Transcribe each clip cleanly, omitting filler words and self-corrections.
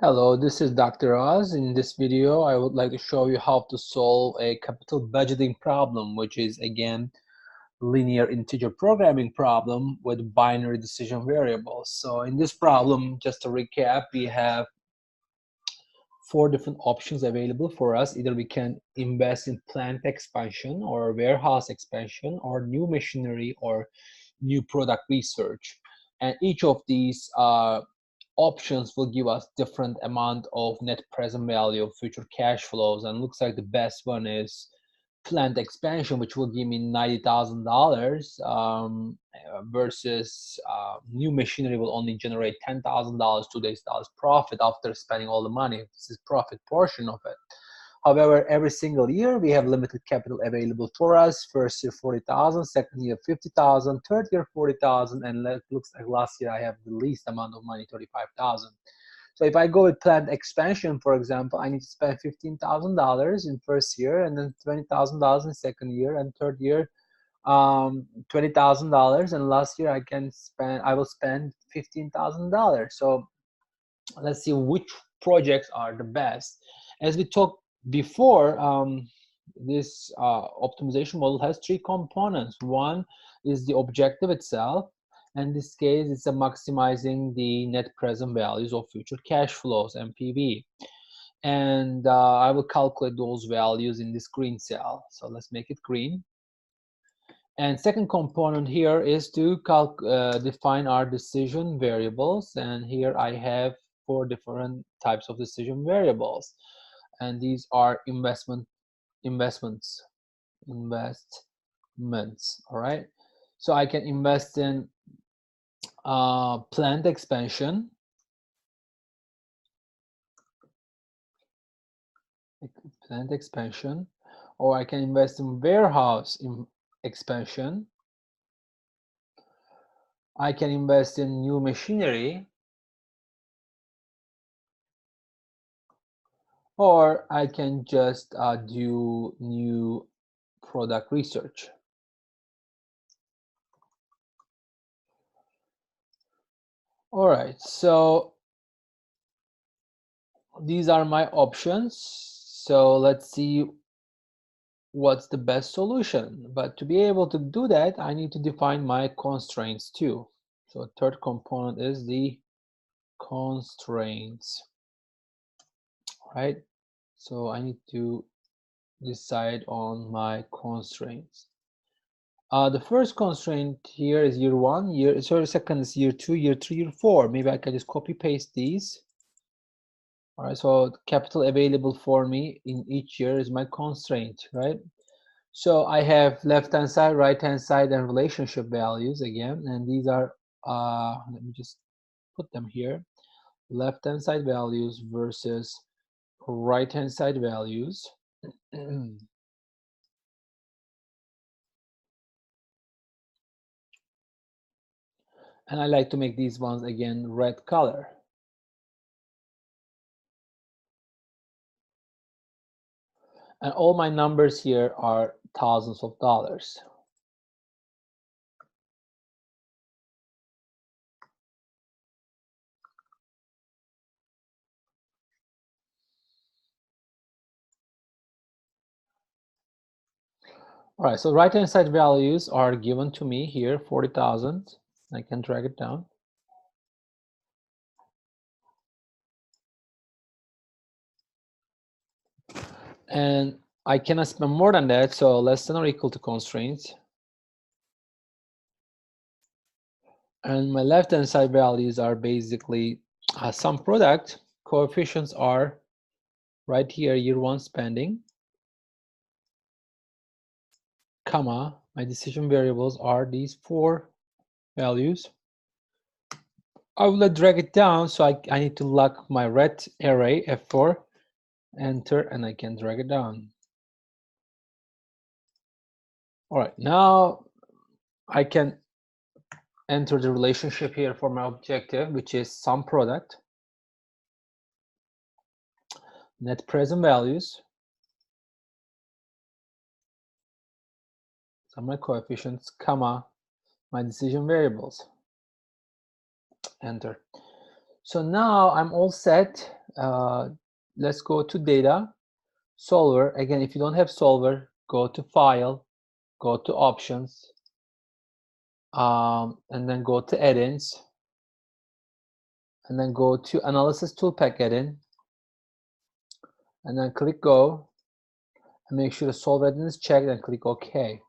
Hello, this is Dr. Oz. In this video, I would like to show you how to solve a capital budgeting problem, which is again linear integer programming problem with binary decision variables. So in this problem, just to recap, we have four different options available for us. Either we can invest in plant expansion or warehouse expansion or new machinery or new product research. And each of these options will give us different amount of net present value of future cash flows, and looks like the best one is plant expansion, which will give me $90,000 versus new machinery will only generate $10,000, today's dollars profit after spending all the money. This is profit portion of it. However, every single year we have limited capital available for us. First year 40,000, second year 50,000, third year 40,000, and it looks like last year I have the least amount of money, 35,000. So if I go with planned expansion, for example, I need to spend $15,000 in first year, and then $20,000 in second year, and third year $20,000, and last year I will spend $15,000. So let's see which projects are the best. As we talked before, this optimization model has three components. One is the objective itself. In this case, it's maximizing the net present values of future cash flows, NPV. And I will calculate those values in this green cell. So let's make it green. And second component here is to define our decision variables. And here I have four different types of decision variables. And these are investments, all right? So I can invest in plant expansion, or I can invest in warehouse expansion. I can invest in new machinery, or I can just do new product research. All right, so these are my options. So let's see what's the best solution. But to be able to do that, I need to define my constraints too. So third component is the constraints, right? So I need to decide on my constraints. The first constraint here is year one, second is year two, year three, year four. Maybe I can just copy paste these. All right, so capital available for me in each year is my constraint, right? So I have left-hand side, right-hand side, and relationship values again, and these are, let me just put them here. Left-hand side values versus right-hand side values. And I like to make these ones again red color. And all my numbers here are thousands of dollars. All right, so right-hand side values are given to me here, 40,000. I can drag it down. And I cannot spend more than that, so less than or equal to constraints. And my left-hand side values are basically some product. Coefficients are right here, year one spending, comma, my decision variables are these four values. I will drag it down, so I need to lock my red array, F4, enter, and I can drag it down. All right, now I can enter the relationship here for my objective, which is sum product, net present values, so my coefficients, comma, my decision variables, enter. So now I'm all set. let's go to data, solver. Again, if you don't have solver, go to file, go to options, and then go to add-ins, and then go to analysis toolpack add-in, and then click go, and make sure the solver add-in is checked, and click OK.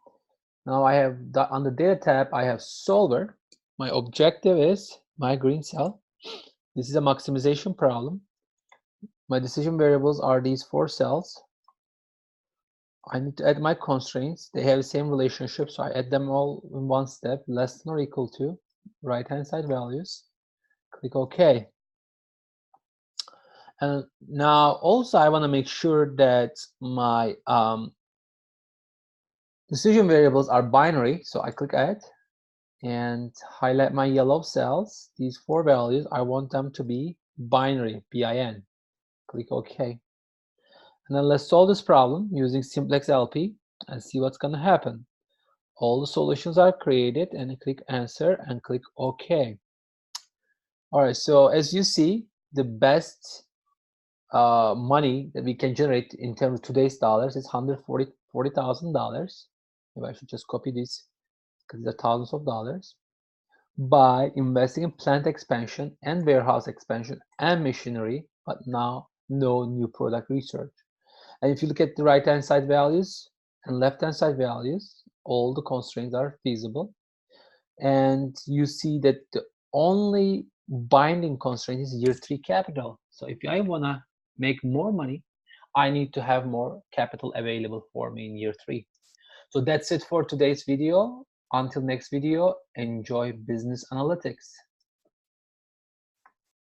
Now I have on the data tab, I have solver. My objective is my green cell. This is a maximization problem. My decision variables are these 4 cells. I need to add my constraints. They have the same relationship, so I add them all in one step, less than or equal to right-hand side values. Click OK. And now also I want to make sure that my decision variables are binary, so I click add and highlight my yellow cells. These 4 values, I want them to be binary, bin. Click OK. And then let's solve this problem using simplex LP and see what's going to happen. All the solutions are created, and click answer and click OK. All right, so as you see, the best money that we can generate in terms of today's dollars is $140,000. Maybe I should just copy this because they're thousands of dollars, by investing in plant expansion and warehouse expansion and machinery, but now no new product research. And if you look at the right-hand side values and left-hand side values, all the constraints are feasible. And you see that the only binding constraint is year 3 capital. So if I want to make more money, I need to have more capital available for me in year 3. So that's it for today's video. Until next video, enjoy business analytics.